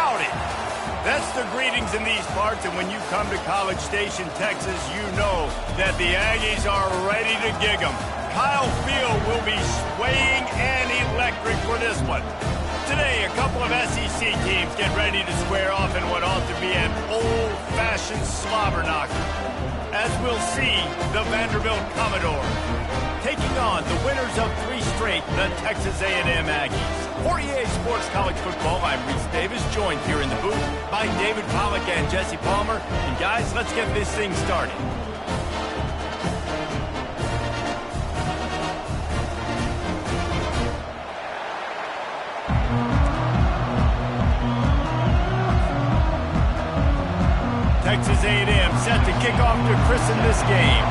about it? That's the greetings in these parts, and when you come to College Station, Texas, you know that the Aggies are ready to gig 'em. Kyle Field will be swaying and electric for this one. Today, a couple of SEC teams get ready to square off in what ought to be an old-fashioned slobber knocker. As we'll see, the Vanderbilt Commodores taking on the winners of 3 straight, the Texas A&M Aggies. For EA Sports College Football, I'm Reese Davis, joined here in the booth by David Pollack and Jesse Palmer. And guys, let's get this thing started. Texas A&M set to kick off to christen this game.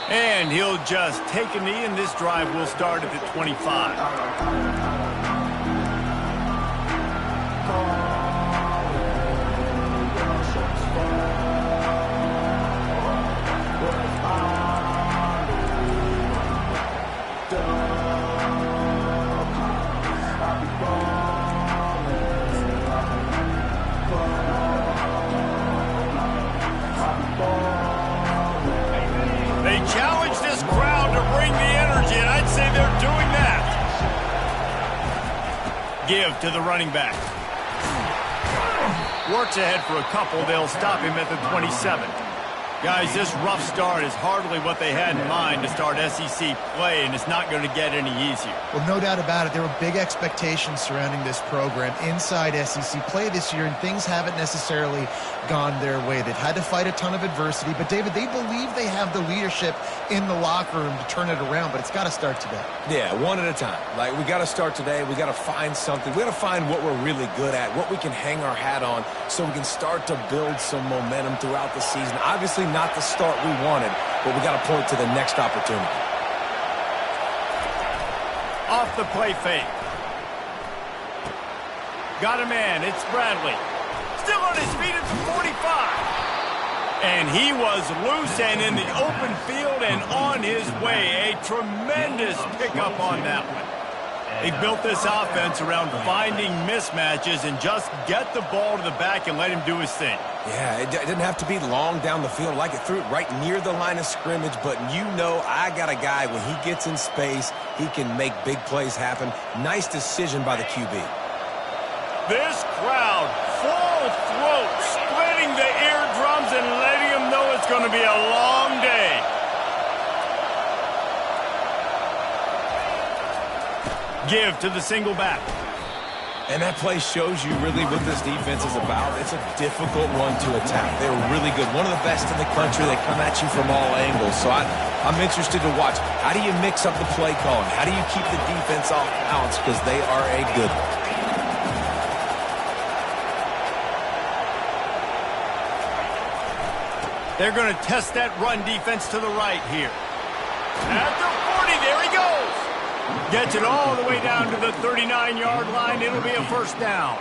And he'll just take a knee, and this drive will start at the 25. Challenge this crowd to bring the energy, and I'd say they're doing that. Give to the running back. Works ahead for a couple. They'll stop him at the 27. Guys, this rough start is hardly what they had in mind to start SEC play, and it's not going to get any easier. Well, no doubt about it. There were big expectations surrounding this program inside SEC play this year, and things haven't necessarily gone their way. They've had to fight a ton of adversity, but David, they believe they have the leadership in the locker room to turn it around, but it's got to start today. Yeah, one at a time. Like, we got to start today. We got to find something. We got to find what we're really good at, what we can hang our hat on, so we can start to build some momentum throughout the season. Obviously not the start we wanted, but we got to point to the next opportunity. Off the play fake. Got a man. It's Bradley. Still on his feet at the 45. And he was loose and in the open field and on his way. A tremendous pickup on that one. They built this offense around finding mismatches and just get the ball to the back and let him do his thing. Yeah, it didn't have to be long down the field. Like, it threw it right near the line of scrimmage, but you know I got a guy, when he gets in space, he can make big plays happen. Nice decision by the QB. This crowd, full throat, splitting the eardrums and letting them know it's going to be a long day. Give to the single back. And that play shows you really what this defense is about. It's a difficult one to attack. They're really good. One of the best in the country. They come at you from all angles. So I'm interested to watch. How do you mix up the play calling? How do you keep the defense off balance? Because they are a good one. They're going to test that run defense to the right here. At the 40, there he goes. Gets it all the way down to the 39-yard line. It'll be a first down.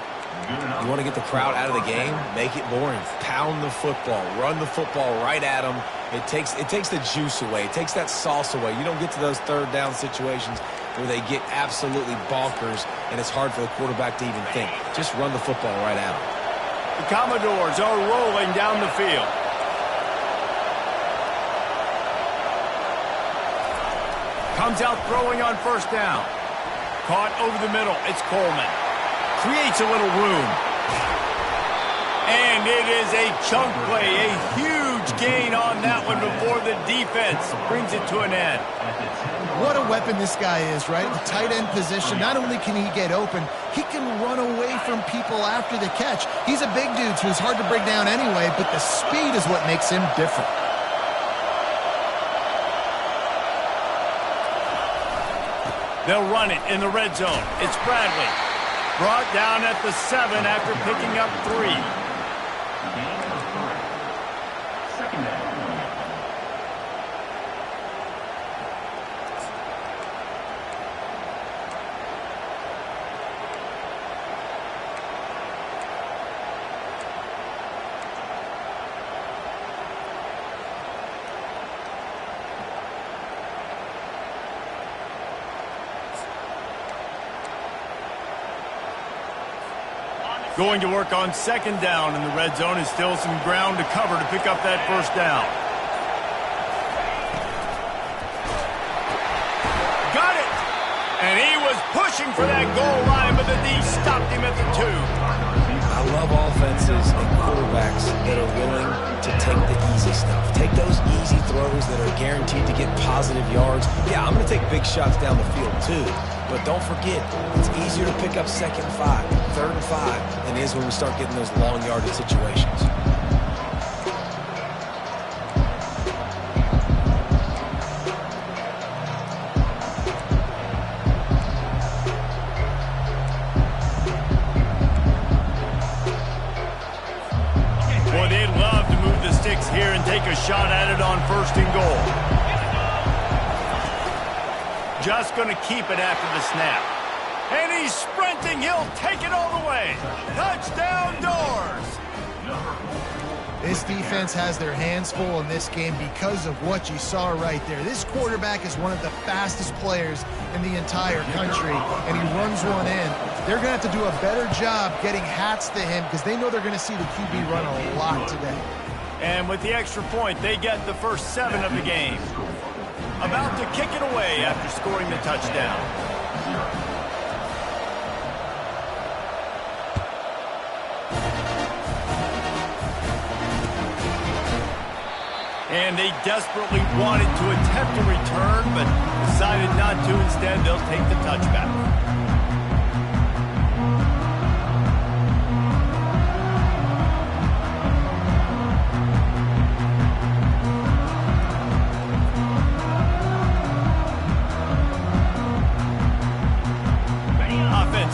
You want to get the crowd out of the game? Make it boring. Pound the football. Run the football right at them. It takes the juice away. It takes that sauce away. You don't get to those third down situations where they get absolutely bonkers, and it's hard for the quarterback to even think. Just run the football right at them. The Commodores are rolling down the field. Comes out throwing on first down. Caught over the middle. It's Coleman. Creates a little room. And it is a chunk play. A huge gain on that one before the defense brings it to an end. What a weapon this guy is, right? The tight end position. Not only can he get open, he can run away from people after the catch. He's a big dude, so he's hard to bring down anyway, but the speed is what makes him different. They'll run it in the red zone. It's Bradley. Brought down at the 7 after picking up 3. Second down. Going to work on second down in the red zone. Is still some ground to cover to pick up that first down. Got it! And he was pushing for that goal line, but the D stopped him at the 2. I love offenses and quarterbacks that are willing to take the easy stuff. Take those easy throws that are guaranteed to get positive yards. Yeah, I'm going to take big shots down the field too. But don't forget, it's easier to pick up 2nd and 5, 3rd and 5 than it is when we start getting those long yardage situations. Boy, they'd love to move the sticks here and take a shot at it on 1st and goal. Just going to keep it after the snap. And he's sprinting. He'll take it all the way. Touchdown, Doors. This defense has their hands full in this game because of what you saw right there. This quarterback is one of the fastest players in the entire country, and he runs one in. They're going to have to do a better job getting hats to him because they know they're going to see the QB run a lot today. And with the extra point, they get the first 7 of the game. About to kick it away after scoring the touchdown. And they desperately wanted to attempt a return, but decided not to. Instead, they'll take the touchback.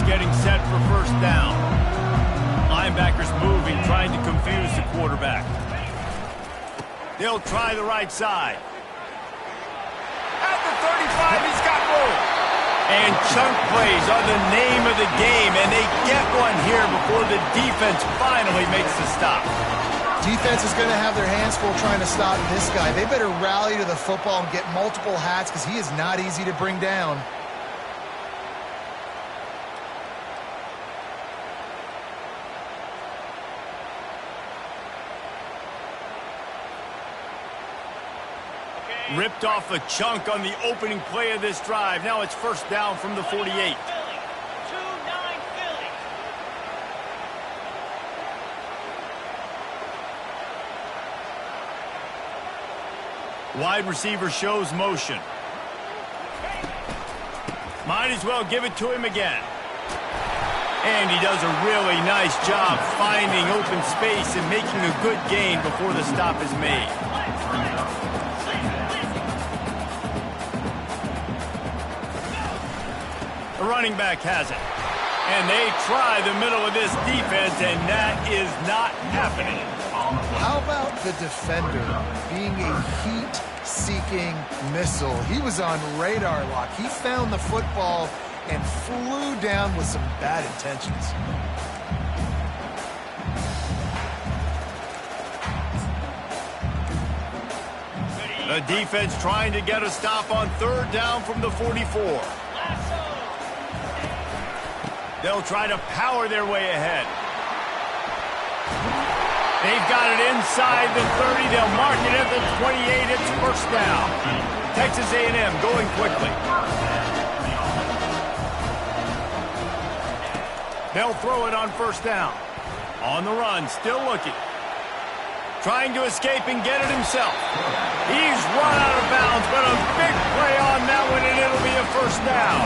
Getting set for first down. Linebackers moving, trying to confuse the quarterback. They'll try the right side. At the 35, he's got room. And chunk plays are the name of the game, and they get one here before the defense finally makes the stop. Defense is going to have their hands full trying to stop this guy. They better rally to the football and get multiple hats because he is not easy to bring down. Ripped off a chunk on the opening play of this drive. Now it's first down from the 48. Wide receiver shows motion. Might as well give it to him again. And he does a really nice job finding open space and making a good gain before the stop is made. The running back has it. And they try the middle of this defense, and that is not happening. How about the defender being a heat-seeking missile? He was on radar lock. He found the football and flew down with some bad intentions. The defense trying to get a stop on 3rd down from the 44. They'll try to power their way ahead. They've got it inside the 30. They'll mark it at the 28. It's first down. Texas A&M going quickly. They'll throw it on first down. On the run, still looking. Trying to escape and get it himself. He's run out of bounds, but a big play on that one, and it'll be a first down.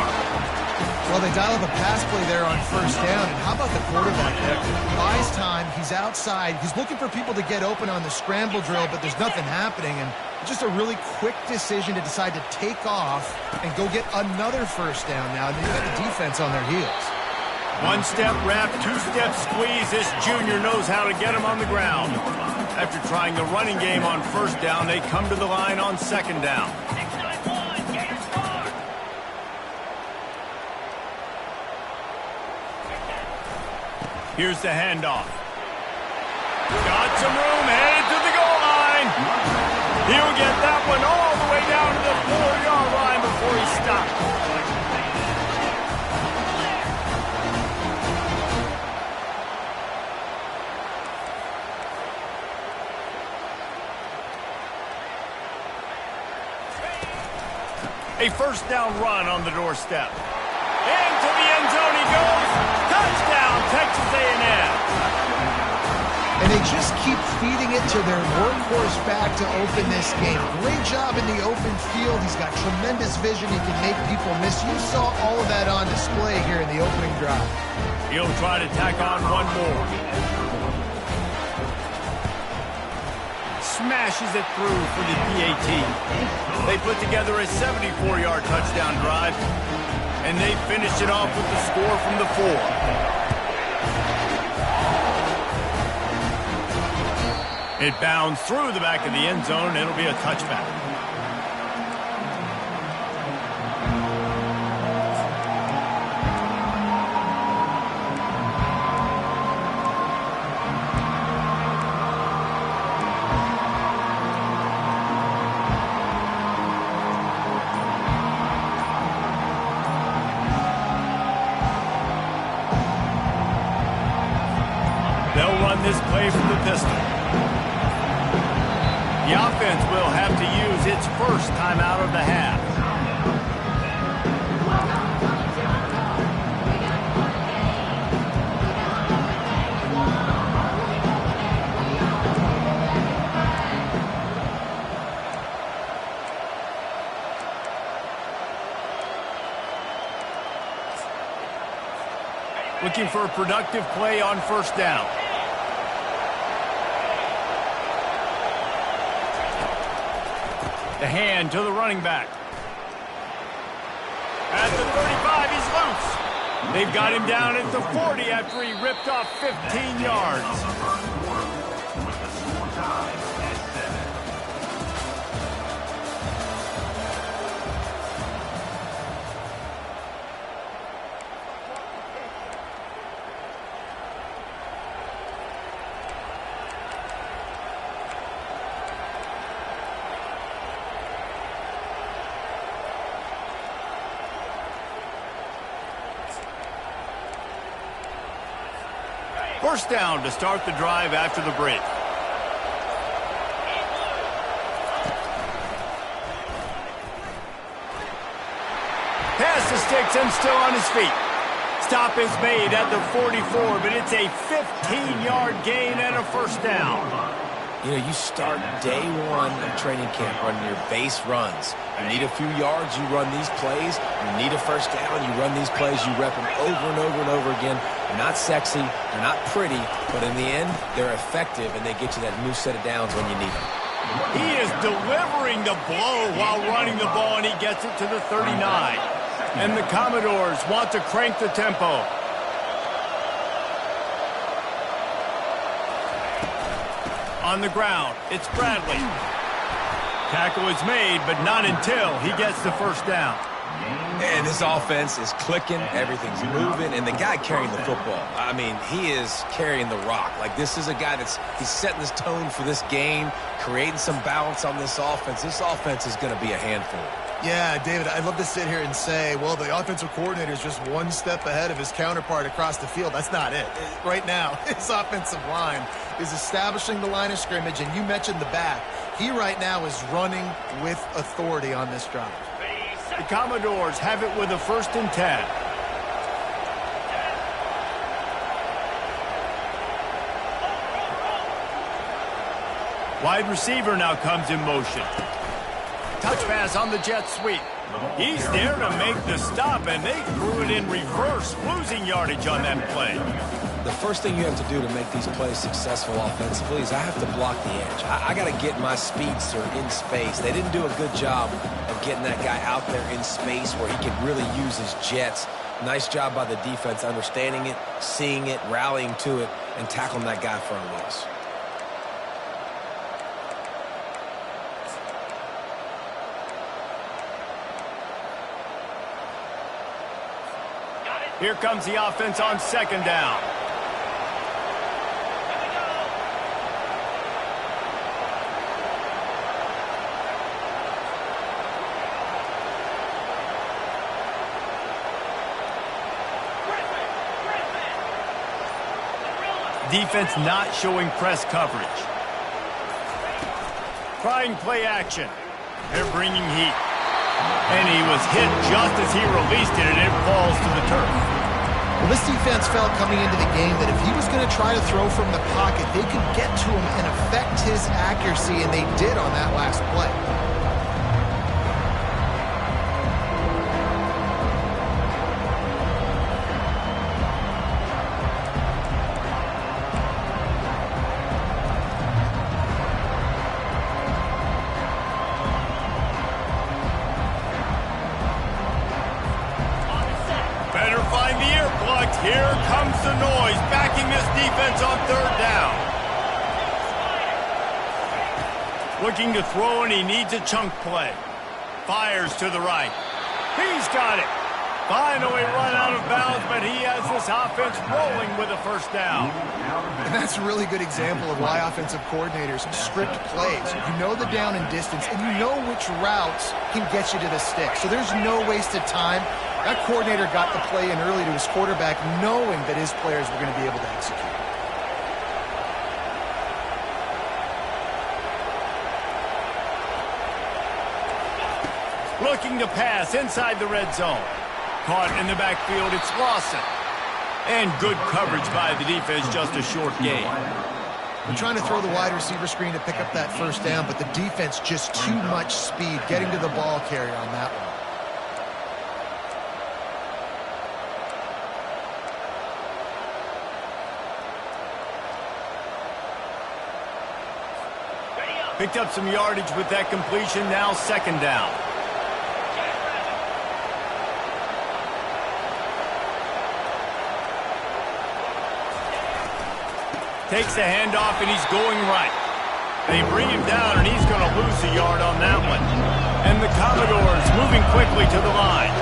Well, they dial up a pass play there on first down, and how about the quarterback there? Buys time, he's outside, he's looking for people to get open on the scramble drill, but there's nothing happening, and just a really quick decision to decide to take off and go get another first down now, and they've got the defense on their heels. One-step wrap, two-step squeeze. This junior knows how to get him on the ground. After trying the running game on first down, they come to the line on second down. Here's the handoff. Got some room, headed to the goal line. He'll get that one all the way down to the 4-yard line before he stops. A first down run on the doorstep. Into the end zone he goes. Touchdown, Texas A&M. And they just keep feeding it to their workhorse back to open this game. Great job in the open field. He's got tremendous vision. He can make people miss. You saw all of that on display here in the opening drive. He'll try to tack on one more. Smashes it through for the PAT. They put together a 74-yard touchdown drive, and they finished it off with the score from the 4. It bounds through the back of the end zone. It'll be a touchback. They'll run this play from the pistol. The offense will have to use its first timeout of the half. Looking for a productive play on first down. The hand to the running back. At the 35, he's loose. They've got him down at the 40 after he ripped off 15 yards. First down to start the drive after the break. Pass the sticks and still on his feet. Stop is made at the 44, but it's a 15-yard gain and a first down. You know, you start day one of training camp running your base runs. You need a few yards, you run these plays. You need a first down, you run these plays. You rep them over and over and over again. They're not sexy, they're not pretty, but in the end, they're effective, and they get you that new set of downs when you need them. He is delivering the blow while running the ball, and he gets it to the 39. And the Commodores want to crank the tempo. On the ground, it's Bradley. Tackle is made, but not until he gets the first down. And this offense is clicking, everything's moving, and the guy carrying the football, I mean, he is carrying the rock. Like, this is a guy he's setting this tone for this game, creating some balance on this offense. This offense is going to be a handful. Yeah, David, I'd love to sit here and say, well, the offensive coordinator is just one step ahead of his counterpart across the field. That's not it. Right now, his offensive line is establishing the line of scrimmage, and you mentioned the back. He right now is running with authority on this drive. The Commodores have it with a 1st and 10. Wide receiver now comes in motion. Touch pass on the jet sweep. He's there to make the stop, and they threw it in reverse, losing yardage on that play. The first thing you have to do to make these plays successful offensively is I have to block the edge. I got to get my speedster in space. They didn't do a good job of getting that guy out there in space where he could really use his jets. Nice job by the defense understanding it, seeing it, rallying to it, and tackling that guy for a loss. Here comes the offense on 2nd down. Defense not showing press coverage. Trying play action. They're bringing heat. And he was hit just as he released it, and it falls to the turf. Well, this defense felt coming into the game that if he was going to try to throw from the pocket, they could get to him and affect his accuracy, and they did on that last play. Better find the ear plugs. Here comes the noise, backing this defense on third down. Looking to throw, and he needs a chunk play. Fires to the right. He's got it. Finally run out of bounds, but he has this offense rolling with a first down. And that's a really good example of why offensive coordinators script plays. You know the down and distance, and you know which routes can get you to the stick. So there's no wasted time. That coordinator got the play in early to his quarterback, knowing that his players were going to be able to execute. Looking to pass inside the red zone. Caught in the backfield, it's Lawson. And good coverage by the defense, just a short gain. They're trying to throw the wide receiver screen to pick up that first down, but the defense just too much speed getting to the ball carrier on that one. Picked up some yardage with that completion, now second down. Takes the handoff, and he's going right. They bring him down, and he's going to lose a yard on that one. And the Commodores moving quickly to the line.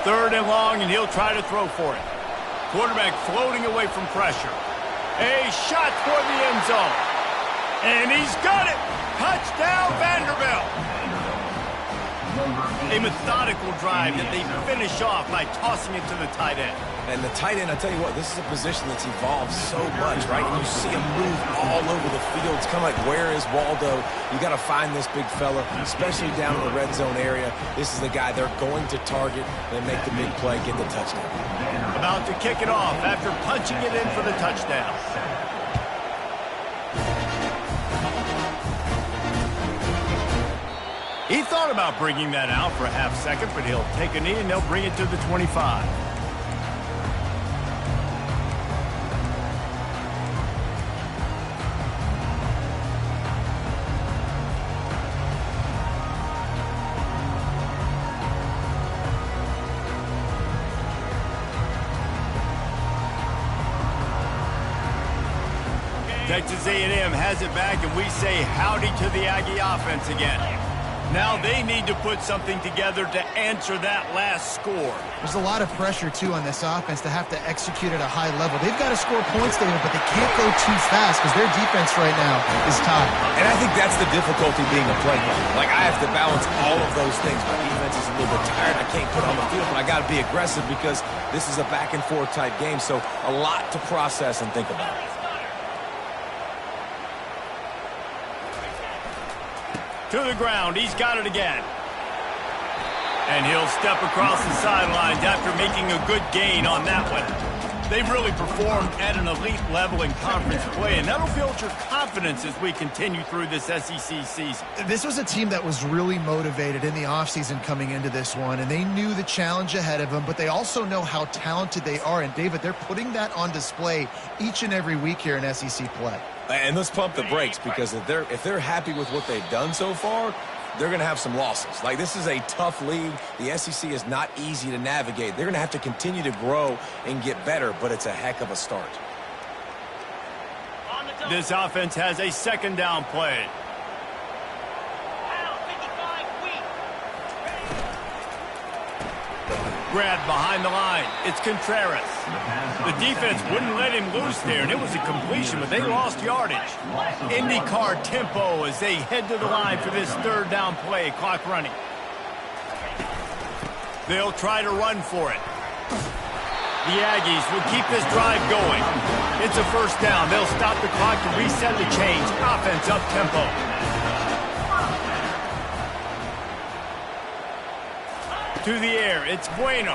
Third and long, and he'll try to throw for it. Quarterback floating away from pressure. A shot toward the end zone. And he's got it. Touchdown, Vanderbilt. A methodical drive that they finish off by tossing it to the tight end. And the tight end, I tell you what, this is a position that's evolved so much, right? And you see him move all over the field. It's kind of like, where is Waldo? You got to find this big fella, especially down in the red zone area. This is the guy they're going to target and make the big play, get the touchdown. About to kick it off after punching it in for the touchdown. He thought about bringing that out for a half second, but he'll take a knee and they'll bring it to the 25. Texas A&M has it back, and we say howdy to the Aggie offense again. Now they need to put something together to answer that last score. There's a lot of pressure, too, on this offense to have to execute at a high level. They've got to score points, David, but they can't go too fast because their defense right now is tied. And I think that's the difficulty being a play caller. Like, I have to balance all of those things. My defense is a little bit tired. I can't put on the field, but I got to be aggressive because this is a back-and-forth type game, so a lot to process and think about. To the ground, he's got it again. And he'll step across the sidelines after making a good gain on that one. They've really performed at an elite level in conference play, and that'll build your confidence as we continue through this SEC season. This was a team that was really motivated in the offseason coming into this one, and they knew the challenge ahead of them, but they also know how talented they are. And, David, they're putting that on display each and every week here in SEC play. And let's pump the brakes, because if they're happy with what they've done so far, they're going to have some losses. Like, this is a tough league. The SEC is not easy to navigate. They're going to have to continue to grow and get better, but it's a heck of a start. This offense has a second down play. grabbed behind the line. It's Contreras. The defense wouldn't let him loose there, and it was a completion, but they lost yardage. IndyCar tempo as they head to the line for this third down play. Clock running. They'll try to run for it. The Aggies will keep this drive going. It's a first down. They'll stop the clock to reset the change. Offense up tempo. To the air. It's Bueno.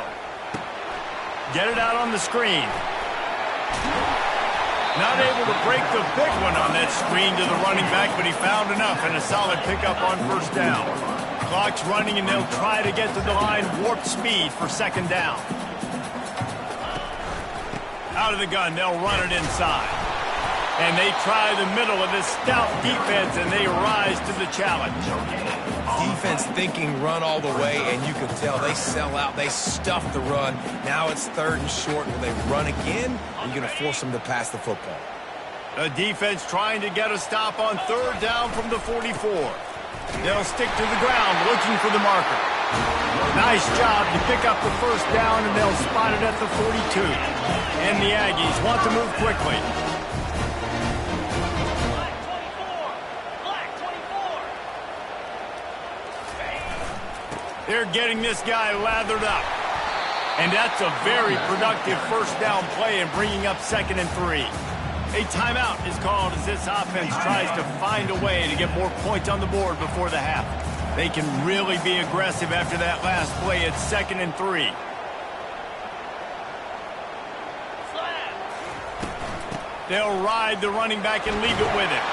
Get it out on the screen. Not able to break the big one on that screen to the running back, but he found enough and a solid pickup on first down. Clock's running, and they'll try to get to the line. Warp speed for second down. Out of the gun, they'll run it inside. And they try the middle of this stout defense, and they rise to the challenge. Defense thinking run all the way, and you can tell they sell out. They stuff the run. Now it's third and short. Will they run again? Or are you going to force them to pass the football? The defense trying to get a stop on third down from the 44. They'll stick to the ground looking for the marker. Nice job to pick up the first down, and they'll spot it at the 42. And the Aggies want to move quickly. They're getting this guy lathered up. And that's a very productive first down play and bringing up 2nd and 3. A timeout is called as this offense tries to find a way to get more points on the board before the half. They can really be aggressive after that last play. It's 2nd and 3. They'll ride the running back and leave it with him.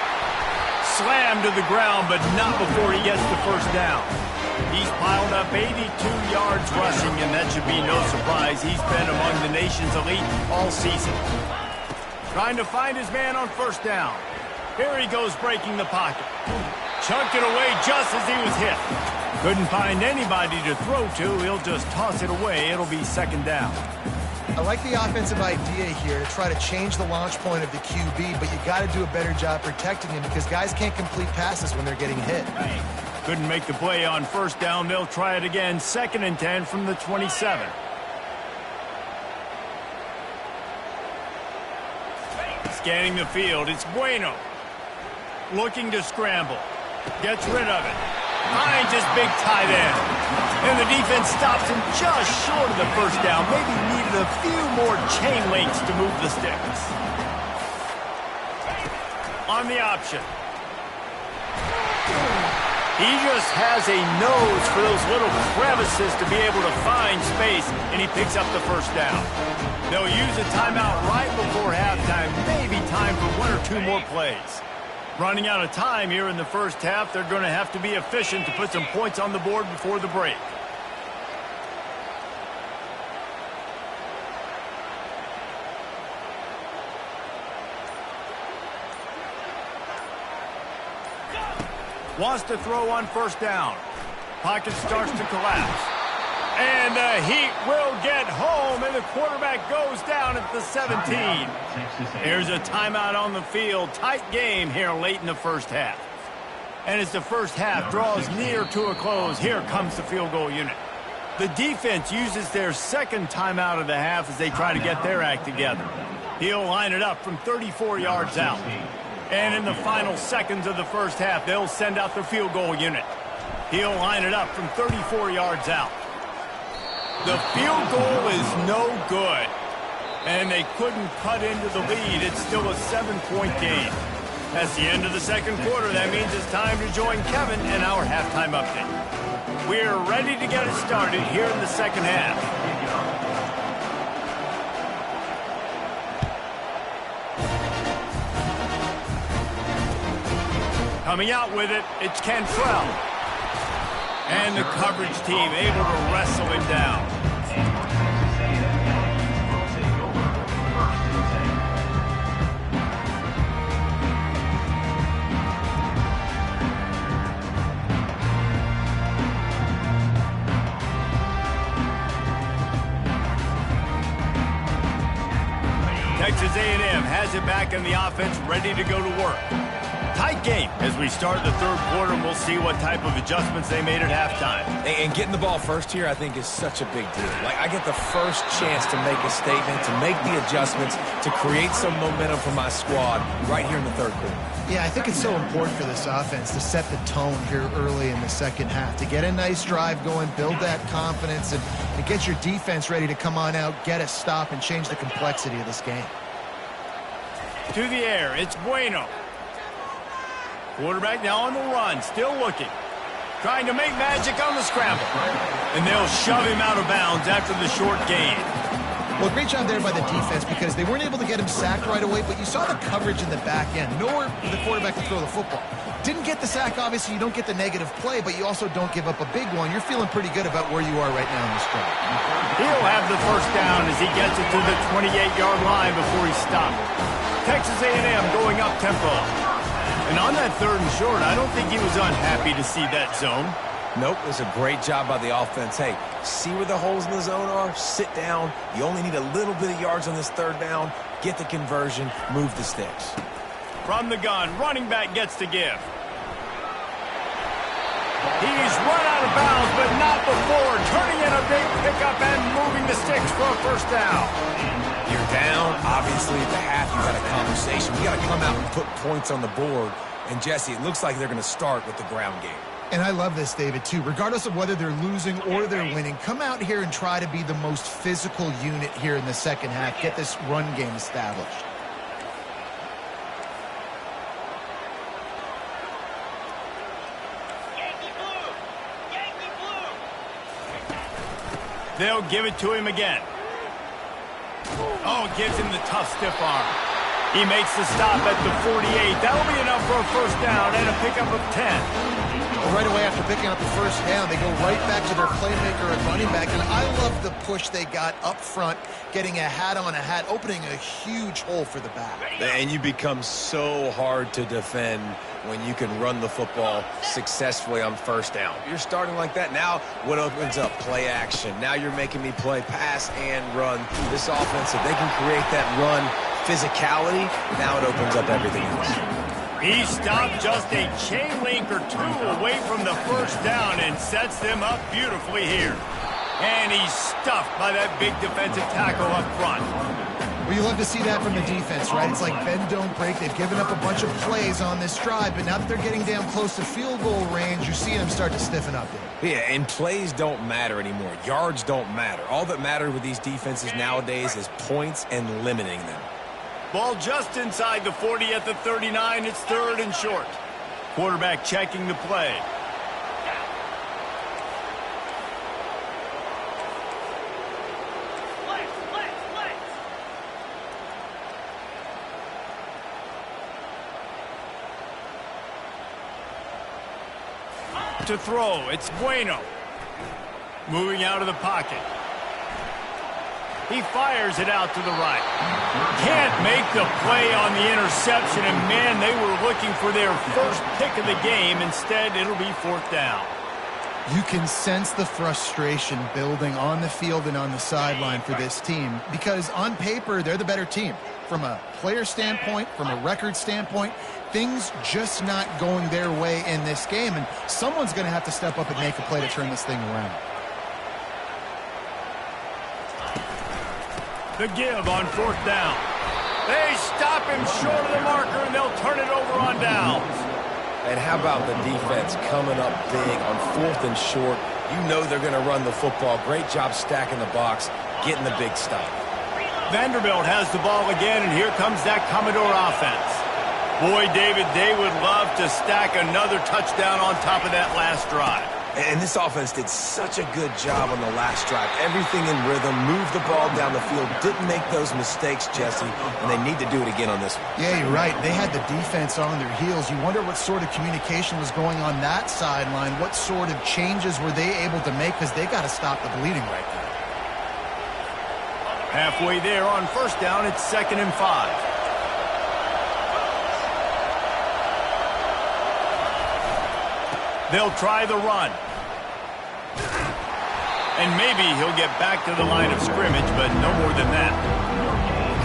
Slammed to the ground, but not before he gets the first down. He's piled up 82 yards rushing, and that should be no surprise. He's been among the nation's elite all season. Trying to find his man on first down. Here he goes breaking the pocket. Chunked it away just as he was hit. Couldn't find anybody to throw to. He'll just toss it away. It'll be 2nd down. I like the offensive idea here to try to change the launch point of the QB, but you got to do a better job protecting him because guys can't complete passes when they're getting hit. Couldn't make the play on first down. They'll try it again. 2nd and 10 from the 27. Scanning the field, it's Bueno. Looking to scramble. Gets rid of it. Finds his big tight end. And the defense stops him just short of the first down. Maybe needed a few more chain links to move the sticks. On the option. He just has a nose for those little crevices to be able to find space, and he picks up the first down. They'll use a timeout right before halftime, maybe time for 1 or 2 more plays. Running out of time here in the first half, they're going to have to be efficient to put some points on the board before the break. Wants to throw on first down. Pocket starts to collapse. And the Heat will get home, and the quarterback goes down at the 17. Here's a timeout on the field. Tight game here late in the first half. And as the first half draws near to a close, here comes the field goal unit. The defense uses their 2nd timeout of the half as they try to get their act together. He'll line it up from 34 yards out. And in the final seconds of the first half, they'll send out the field goal unit. He'll line it up from 34 yards out. The field goal is no good. And they couldn't cut into the lead. It's still a 7-point game. That's the end of the second quarter. That means it's time to join Kevin and our halftime update. We're ready to get it started here in the second half. Coming out with it, it's Cantrell. And the coverage team able to wrestle him down. Texas A&M has it back in the offense, ready to go to work. Tight game as we start the third quarter, and we'll see what type of adjustments they made at halftime. And getting the ball first here, I think, is such a big deal. Like, I get the first chance to make a statement, to make the adjustments, to create some momentum for my squad right here in the third quarter. Yeah, I think it's so important for this offense to set the tone here early in the second half, to get a nice drive going, build that confidence, and get your defense ready to come on out, get a stop, and change the complexity of this game. To the air, it's Bueno. Quarterback now on the run, still looking. Trying to make magic on the scramble. And they'll shove him out of bounds after the short gain. Well, great job there by the defense because they weren't able to get him sacked right away, but you saw the coverage in the back end. Nowhere for the quarterback to throw the football. Didn't get the sack, obviously. You don't get the negative play, but you also don't give up a big one. You're feeling pretty good about where you are right now in this drive. He'll have the first down as he gets it to the 28-yard line before he stopped. Texas A&M going up tempo. And on that third and short, I don't think he was unhappy to see that zone. Nope, it was a great job by the offense. Hey, see where the holes in the zone are? Sit down. You only need a little bit of yards on this third down. Get the conversion. Move the sticks. From the gun, running back gets to give. He's run out of bounds, but not before. Turning in a big pickup and moving the sticks for a first down. You're down. Obviously, at the half, you got a conversation. You got to come out and put points on the board. And, Jesse, it looks like they're going to start with the ground game. And I love this, David, too. Regardless of whether they're losing or they're winning, come out here and try to be the most physical unit here in the second half. Get this run game established. They'll give it to him again. Oh, gives him the tough stiff arm. He makes the stop at the 48. That'll be enough for a first down and a pickup of 10. Right away after picking up the first down, they go right back to their playmaker at running back. And I love the push they got up front, getting a hat on a hat, opening a huge hole for the back. And you become so hard to defend when you can run the football successfully on first down. You're starting like that. Now what opens up? Play action. Now you're making me play pass and run. This offense, if they can create that run physicality, now it opens up everything else. He stopped just a chain link or two away from the first down and sets them up beautifully here. And he's stuffed by that big defensive tackle up front. Well, you love to see that from the defense, right? It's like bend, don't break. They've given up a bunch of plays on this drive, but now that they're getting down close to field goal range, you're seeing them start to stiffen up there. Yeah, and plays don't matter anymore. Yards don't matter. All that matters with these defenses nowadays is points and limiting them. Ball just inside the 40 at the 39. It's third and short. Quarterback checking the play. To throw, it's Bueno. Moving out of the pocket. He fires it out to the right. Can't make the play on the interception, and man, they were looking for their first pick of the game. Instead, it'll be fourth down. You can sense the frustration building on the field and on the sideline for this team because on paper, they're the better team. From a player standpoint, from a record standpoint, things just not going their way in this game, and someone's going to have to step up and make a play to turn this thing around. The give on fourth down. They stop him short of the marker, and they'll turn it over on downs. And how about the defense coming up big on fourth and short? You know they're going to run the football. Great job stacking the box, getting the big stop. Vanderbilt has the ball again, and here comes that Commodore offense. Boy, David, they would love to stack another touchdown on top of that last drive. And this offense did such a good job on the last drive. Everything in rhythm, moved the ball down the field, didn't make those mistakes, Jesse, and they need to do it again on this one. Yeah, you're right. They had the defense on their heels. You wonder what sort of communication was going on that sideline. What sort of changes were they able to make because they got to stop the bleeding right now. Halfway there on first down, it's 2nd and 5. They'll try the run. And maybe he'll get back to the line of scrimmage, but no more than that.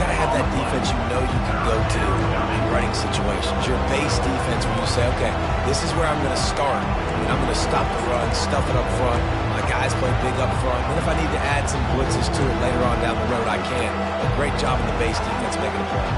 got to have that defense you know you can go to in running situations. Your base defense where you say, okay, this is where I'm going to start, and I'm going to stop the run, stuff it up front. My guys play big up front. And if I need to add some blitzes to it later on down the road, I can. A great job in the base defense making a play.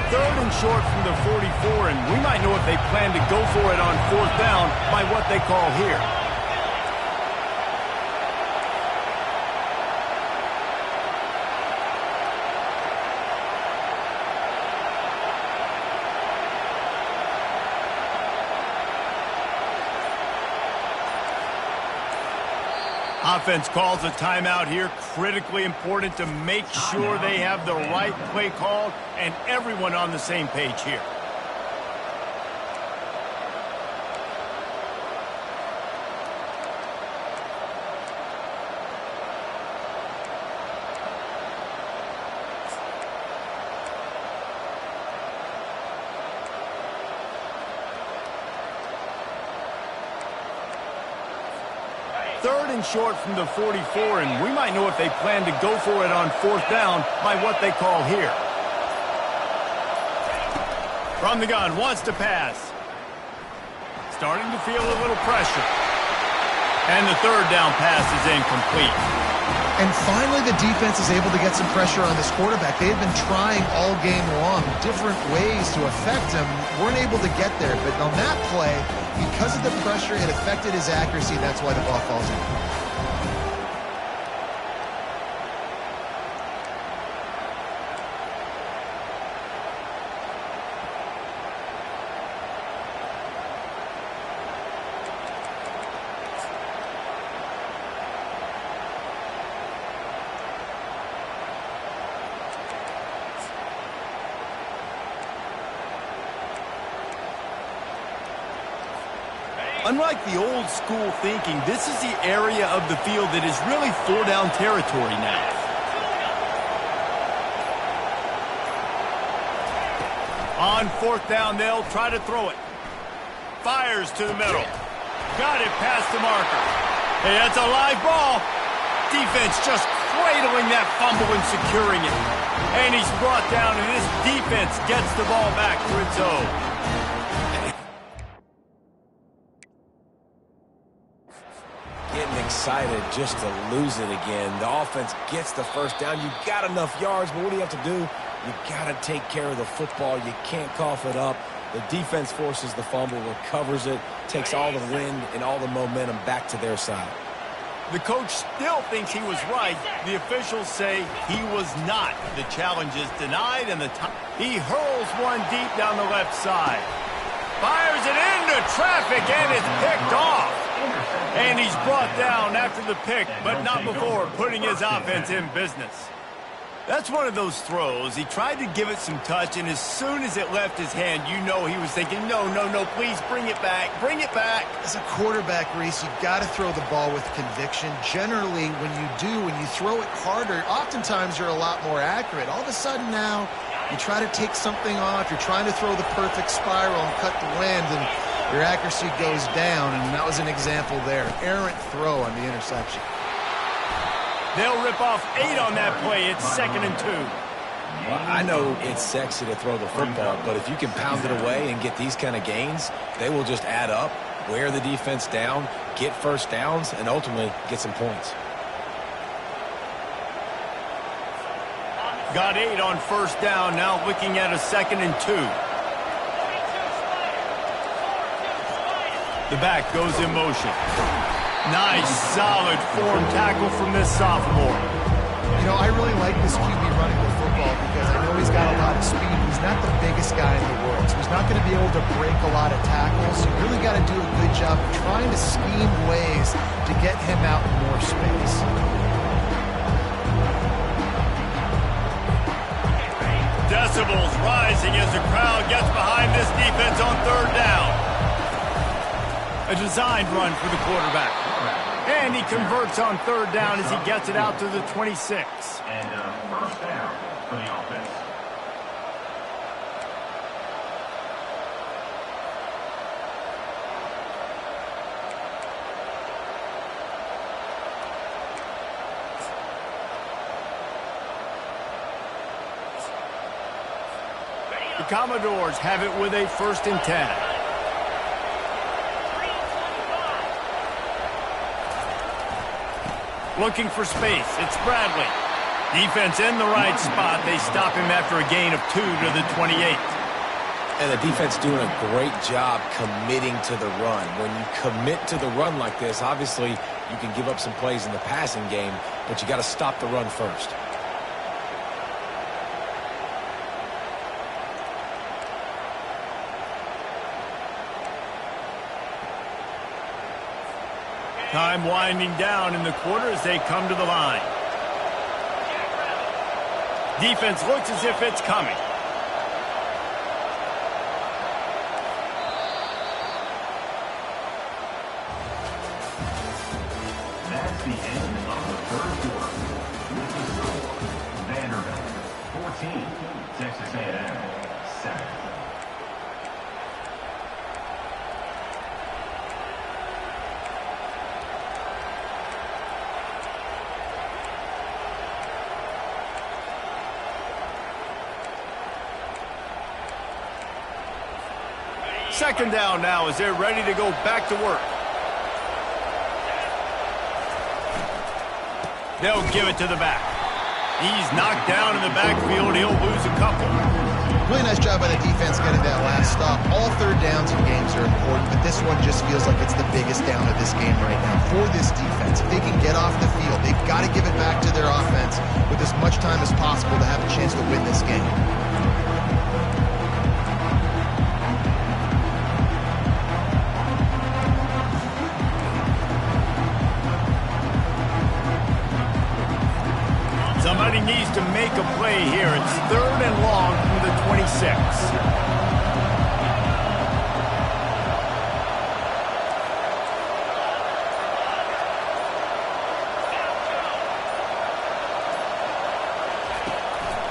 Third and short from the 44, and we might know if they plan to go for it on fourth down by what they call here. Offense calls a timeout here. Critically important to make sure they have the right play called and everyone on the same page here. Third and short from the 44, and we might know if they plan to go for it on fourth down by what they call here. From the gun, wants to pass. Starting to feel a little pressure. And the third down pass is incomplete. And finally, the defense is able to get some pressure on this quarterback. They had been trying all game long different ways to affect him. Weren't able to get there, but on that play, because of the pressure, it affected his accuracy. That's why the ball falls in. Unlike the old school thinking, this is the area of the field that is really four-down territory now. On fourth down, they'll try to throw it. Fires to the middle. Got it past the marker. Hey, that's a live ball. Defense just cradling that fumble and securing it. And he's brought down, and this defense gets the ball back for its own. Excited just to lose it again. The offense gets the first down. You got enough yards, but what do you have to do? You got to take care of the football. You can't cough it up. The defense forces the fumble, recovers it, takes all the wind and all the momentum back to their side. The coach still thinks he was right. The officials say he was not. The challenge is denied, and he hurls one deep down the left side. Fires it into traffic, and it's picked off. And he's brought down after the pick, but not before putting his offense in business. That's one of those throws. He tried to give it some touch, and as soon as it left his hand, you know he was thinking, no, no, no, please bring it back, bring it back. As a quarterback, Reese, you've got to throw the ball with conviction. Generally, when you do, when you throw it harder, oftentimes you're a lot more accurate. All of a sudden now, you try to take something off, you're trying to throw the perfect spiral and cut the wind, and your accuracy goes down, and that was an example there. Errant throw on the interception. They'll rip off 8 on that play. It's 2nd and 2. Well, I know it's sexy to throw the football, but if you can pound it away and get these kind of gains, they will just add up, wear the defense down, get first downs, and ultimately get some points. Got 8 on first down, now looking at a 2nd and 2. The back goes in motion. Nice, solid form tackle from this sophomore. You know, I really like this QB running the football because I know he's got a lot of speed. He's not the biggest guy in the world, so he's not going to be able to break a lot of tackles. So you really got to do a good job of trying to scheme ways to get him out in more space. Decibels rising as the crowd gets behind this defense on third down. A designed run for the quarterback. And he converts on third down as he gets it out to the 26. And first down for the offense. Commodores have it with a 1st and 10. Looking for space. It's Bradley. Defense in the right spot. They stop him after a gain of 2 to the 28. And the defense doing a great job committing to the run. When you commit to the run like this, obviously you can give up some plays in the passing game, but you got to stop the run first. Time winding down in the quarter as they come to the line. Defense looks as if it's coming. That's the end of the 3rd quarter. With the score, Vanderbilt 14, Texas A&M 7. Second down now as they're ready to go back to work. They'll give it to the back. He's knocked down in the backfield. He'll lose a couple. Really nice job by the defense getting that last stop. All 3rd downs in games are important, but this one just feels like it's the biggest down of this game right now for this defense. If they can get off the field, they've got to give it back to their offense with as much time as possible to have a chance to win this game. Somebody needs to make a play here. It's 3rd and long from the 26.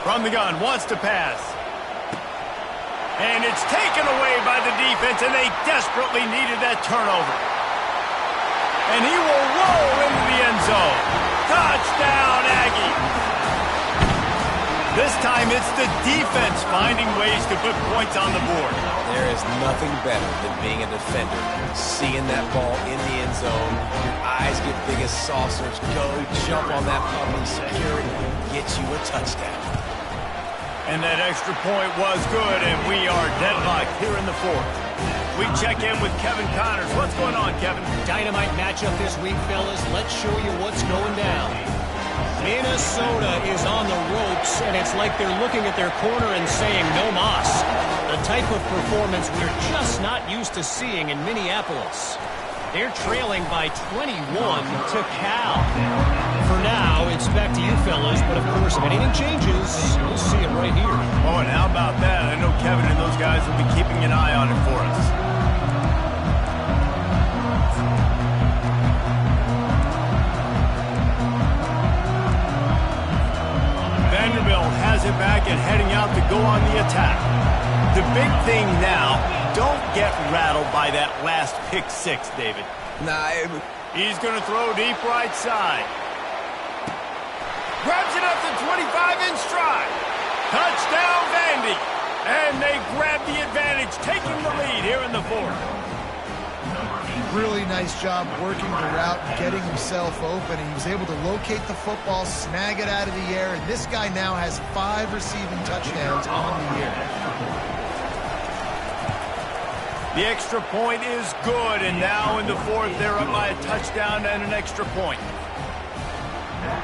From the gun, wants to pass. And it's taken away by the defense, and they desperately needed that turnover. And he will roll into the end zone. Touchdown, Aggie. This time it's the defense finding ways to put points on the board. There is nothing better than being a defender. Seeing that ball in the end zone, your eyes get big as saucers. Go jump on that puppy, secure it, get you a touchdown. And that extra point was good, and we are deadlocked here in the 4th. We check in with Kevin Connors. What's going on, Kevin? Dynamite matchup this week, fellas. Let's show you what's going down. Minnesota is on the ropes, and it's like they're looking at their corner and saying, no mas. A type of performance we're just not used to seeing in Minneapolis. They're trailing by 21 to Cal. For now, it's back to you, fellas, but of course, if anything changes, we'll see it right here. Oh, and how about that? I know Kevin and those guys will be keeping an eye on it for us. Vanderbilt has it back and heading out to go on the attack. The big thing now, don't get rattled by that last pick 6, David. He's going to throw deep right side. Grabs it up to 25 in stride. Touchdown, Vandy. And they grab the advantage, taking the lead here in the 4th. Really nice job working the route and getting himself open. He was able to locate the football, snag it out of the air, and this guy now has 5 receiving touchdowns on the year. The extra point is good, and now in the 4th, they're up by a touchdown and an extra point.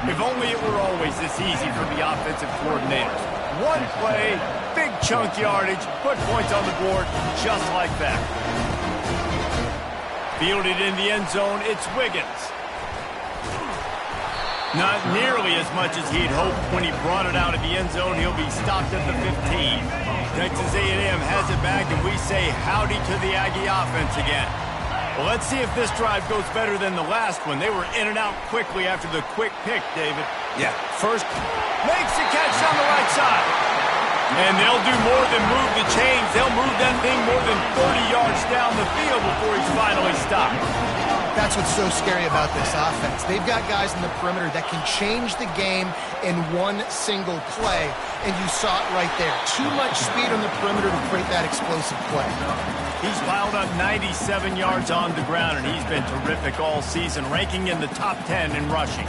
If only it were always this easy for the offensive coordinators. One play, big chunk yardage, put points on the board just like that. Fielded in the end zone, it's Wiggins. Not nearly as much as he'd hoped when he brought it out of the end zone. He'll be stopped at the 15. Texas A&M has it back, and we say howdy to the Aggie offense again. Well, let's see if this drive goes better than the last one. They were in and out quickly after the quick pick, David. Yeah, first makes the catch on the right side. And they'll do more than move the chains. They'll move that thing more than 30 yards down the field before he's finally stopped. That's what's so scary about this offense. They've got guys in the perimeter that can change the game in one single play, and you saw it right there. Too much speed on the perimeter to create that explosive play. He's piled up 97 yards on the ground, and he's been terrific all season, ranking in the top 10 in rushing.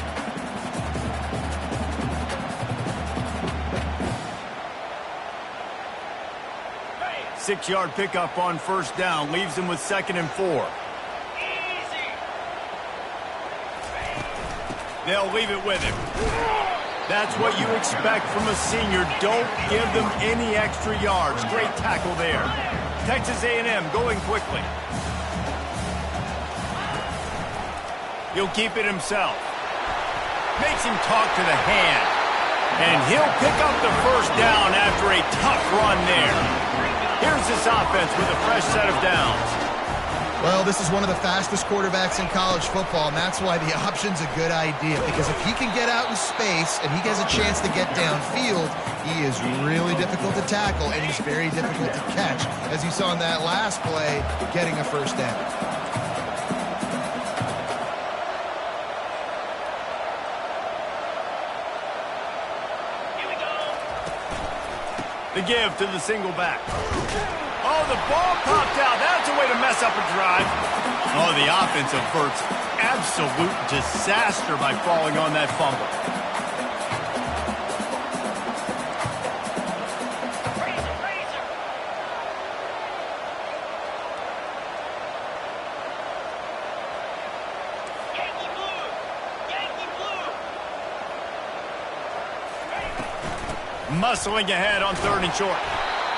Six-yard pickup on first down, leaves him with 2nd and 4. They'll leave it with him. That's what you expect from a senior. Don't give them any extra yards. Great tackle there. Texas A&M going quickly. He'll keep it himself. Makes him talk to the hand. And he'll pick up the first down after a tough run there. Here's this offense with a fresh set of downs. Well, this is one of the fastest quarterbacks in college football, and that's why the option's a good idea. Because if he can get out in space and he has a chance to get downfield, he is really difficult to tackle, and he's very difficult to catch. As you saw in that last play, getting a first down. The give to the single back. Oh, the ball popped out. That's a way to mess up a drive. Oh, the offense averts absolute disaster by falling on that fumble. Muscling ahead on 3rd and short.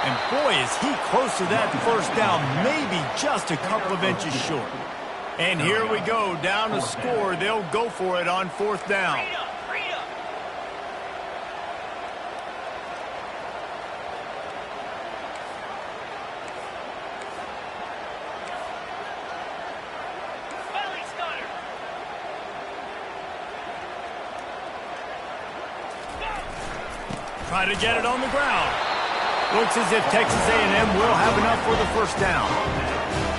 And boy, is he close to that first down, maybe just a couple of inches short. And here we go, down to score. They'll go for it on 4th down. Try to get it on the ground. Looks as if Texas A&M will have enough for the first down.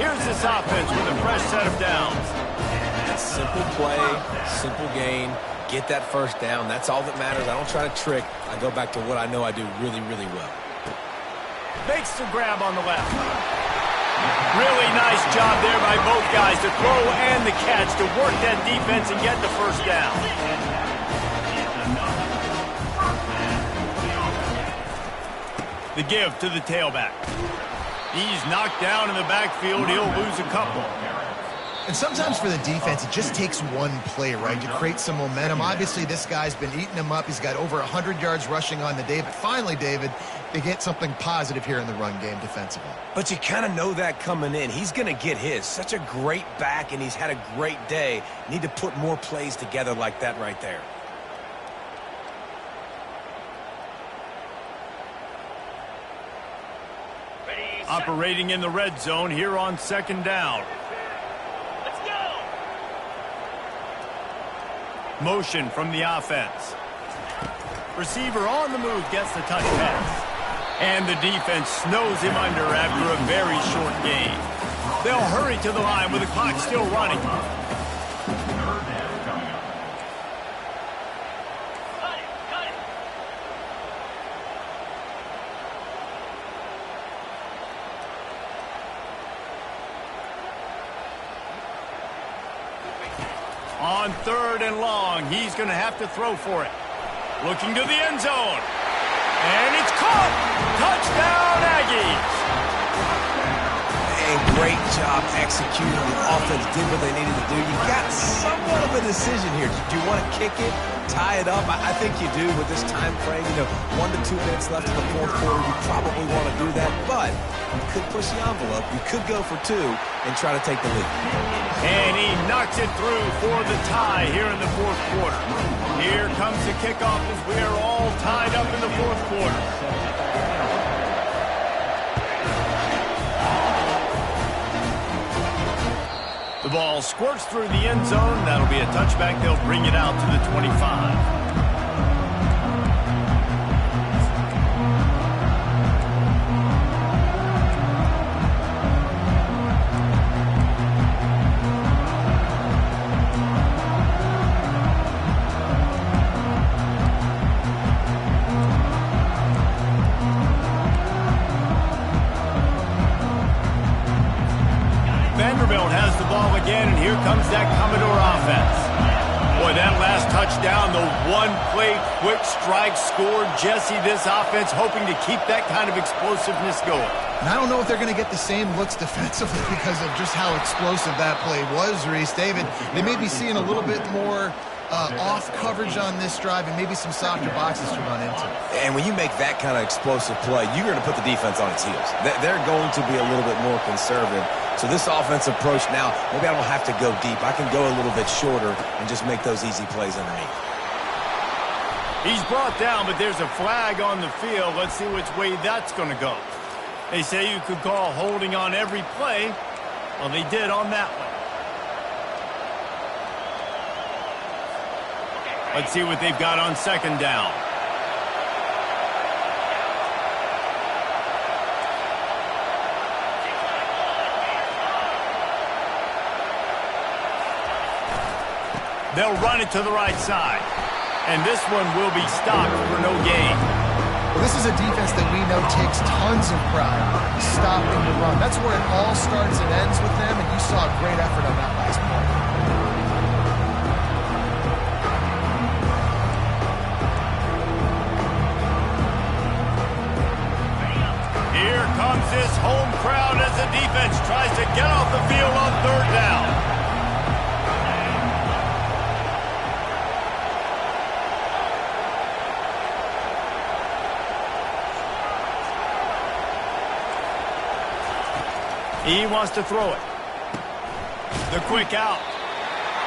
Here's this offense with a fresh set of downs. Simple play, simple gain. Get that first down. That's all that matters. I don't try to trick. I go back to what I know I do really, really well. Makes the grab on the left. Really nice job there by both guys to throw and the catch to work that defense and get the first down. The give to the tailback. He's knocked down in the backfield. He'll lose a couple. And sometimes for the defense, it just takes one play, right, to create some momentum. Obviously, this guy's been eating him up. He's got over 100 yards rushing on the day. But finally, David, they get something positive here in the run game defensively. But you kind of know that coming in. He's going to get his. Such a great back, and he's had a great day. Need to put more plays together like that right there. Operating in the red zone here on 2nd down. Let's go. Motion from the offense. Receiver on the move gets the touch pass. And the defense snows him under after a very short gain. They'll hurry to the line with the clock still running. On 3rd and long, he's going to have to throw for it. Looking to the end zone. And it's caught. Touchdown, Aggies. And great job executing. The offense did what they needed to do. You got somewhat of a decision here. Do you want to kick it, tie it up? I think you do with this time frame. 1 to 2 minutes left in the 4th quarter. You probably want to do that, but you could push the envelope. You could go for 2 and try to take the lead. And he knocks it through for the tie here in the 4th quarter. Here comes the kickoff as we are all tied up in the 4th quarter. The ball squirts through the end zone. That'll be a touchback. They'll bring it out to the 25. and here comes that Commodore offense. Boy, that last touchdown, the one-play quick strike scored. Jesse, this offense hoping to keep that kind of explosiveness going. And I don't know if they're going to get the same looks defensively because of just how explosive that play was, Reese. David, they may be seeing a little bit more off coverage on this drive and maybe some softer boxes to run into. And when you make that kind of explosive play, you're going to put the defense on its heels. They're going to be a little bit more conservative. So this offense approach now, maybe I don't have to go deep. I can go a little bit shorter and just make those easy plays underneath. He's brought down, but there's a flag on the field. Let's see which way that's going to go. They say you could call holding on every play. Well, they did on that one. Let's see what they've got on second down. They'll run it to the right side. And this one will be stopped for no gain. Well, this is a defense that we know takes tons of pride stopping the run. That's where it all starts and ends with them, and you saw a great effort on that last play. Here comes this home crowd as the defense tries to get off the field on third down. He wants to throw it. The quick out.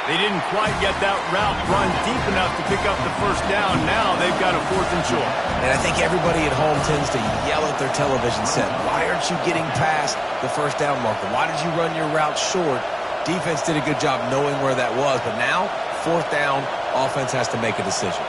They didn't quite get that route run deep enough to pick up the first down. Now they've got a 4th and short. And I think everybody at home tends to yell at their television set. Why aren't you getting past the first down marker? Why did you run your route short? Defense did a good job knowing where that was. But now, 4th down, offense has to make a decision.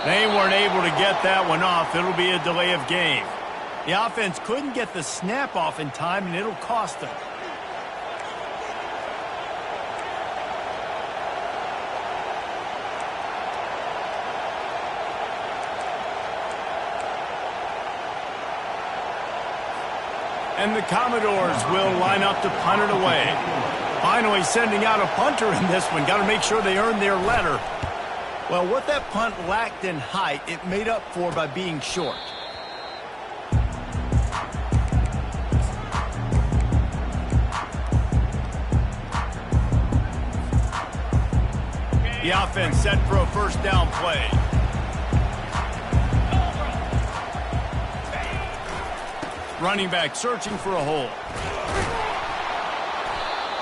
They weren't able to get that one off. It'll be a delay of game. The offense couldn't get the snap off in time, and it'll cost them. And the Commodores will line up to punt it away. Finally sending out a punter in this one. Got to make sure they earn their letter. Well, what that punt lacked in height, it made up for by being short. The offense set for a first down play. Running back searching for a hole.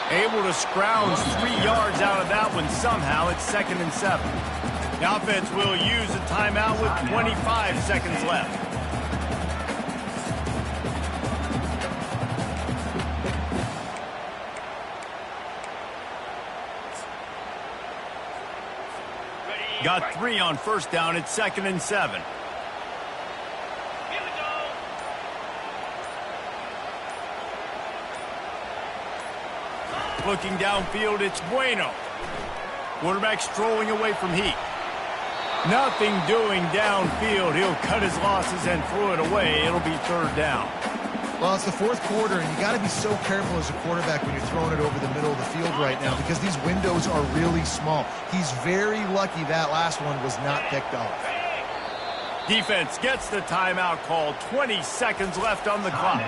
Able to scrounge 3 yards out of that one somehow. It's 2nd and 7. The offense will use a timeout with 25 seconds left. Got 3 on first down. It's 2nd and 7. Looking downfield, it's Bueno. Quarterback strolling away from heat. Nothing doing downfield. He'll cut his losses and throw it away. It'll be 3rd down. Well, it's the 4th quarter, and you got to be so careful as a quarterback when you're throwing it over the middle of the field right now because these windows are really small. He's very lucky that last one was not picked off. Defense gets the timeout call. 20 seconds left on the clock.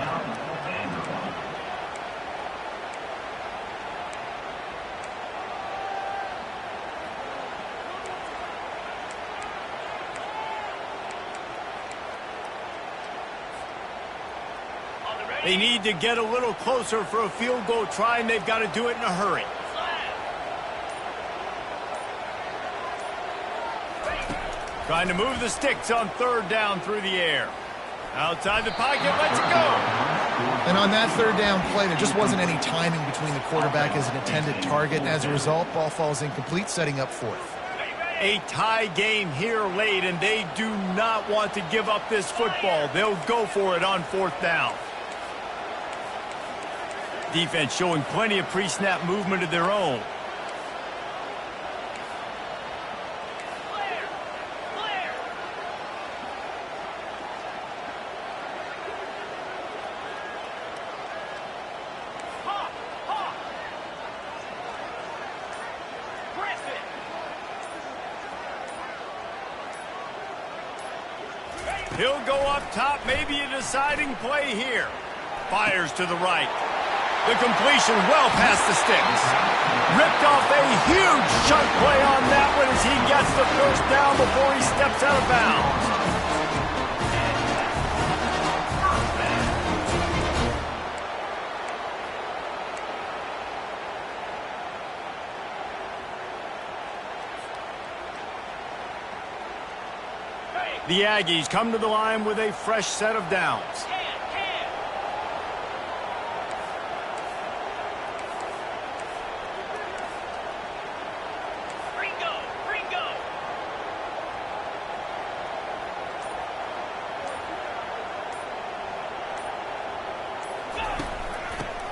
They need to get a little closer for a field goal try, and they've got to do it in a hurry. Trying to move the sticks on 3rd down through the air. Outside the pocket, let's go. And on that 3rd down play, there just wasn't any timing between the quarterback as an intended target, and as a result, ball falls incomplete, setting up 4th. A tie game here late, and they do not want to give up this football. They'll go for it on 4th down. Defense showing plenty of pre-snap movement of their own. He'll go up top, maybe a deciding play here. Fires to the right. The completion well past the sticks. Ripped off a huge chunk play on that one as he gets the first down before he steps out of bounds. The Aggies come to the line with a fresh set of downs.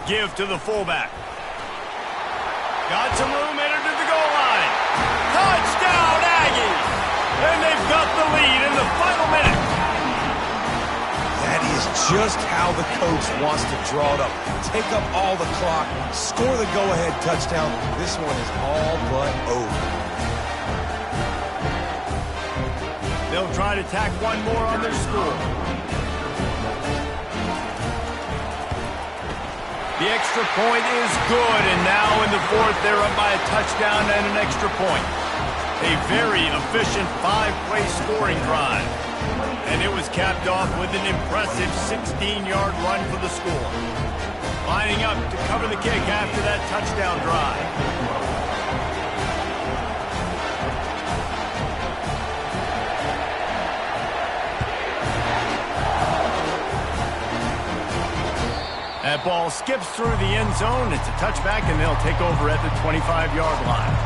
Give to the fullback. Got some room, entered to the goal line. Touchdown, Aggies! And they've got the lead in the final minute. That is just how the coach wants to draw it up. Take up all the clock, score the go-ahead touchdown. This one is all but over. They'll try to tack one more on their score. The extra point is good, and now in the 4th, they're up by a touchdown and an extra point. A very efficient 5-play scoring drive. And it was capped off with an impressive 16-yard run for the score. Lining up to cover the kick after that touchdown drive. That ball skips through the end zone. It's a touchback, and they'll take over at the 25-yard line.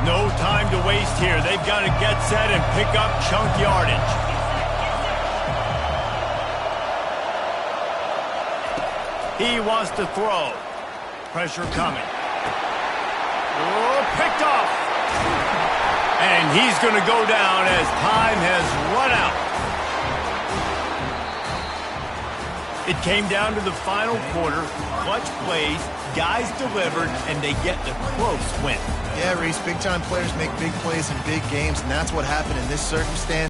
No time to waste here. They've got to get set and pick up chunk yardage. He wants to throw. Pressure coming. Oh, picked off. And he's going to go down as time has run out. It came down to the final quarter. Clutch plays, guys delivered, and they get the close win. Yeah, Reese, big-time players make big plays in big games, and that's what happened in this circumstance.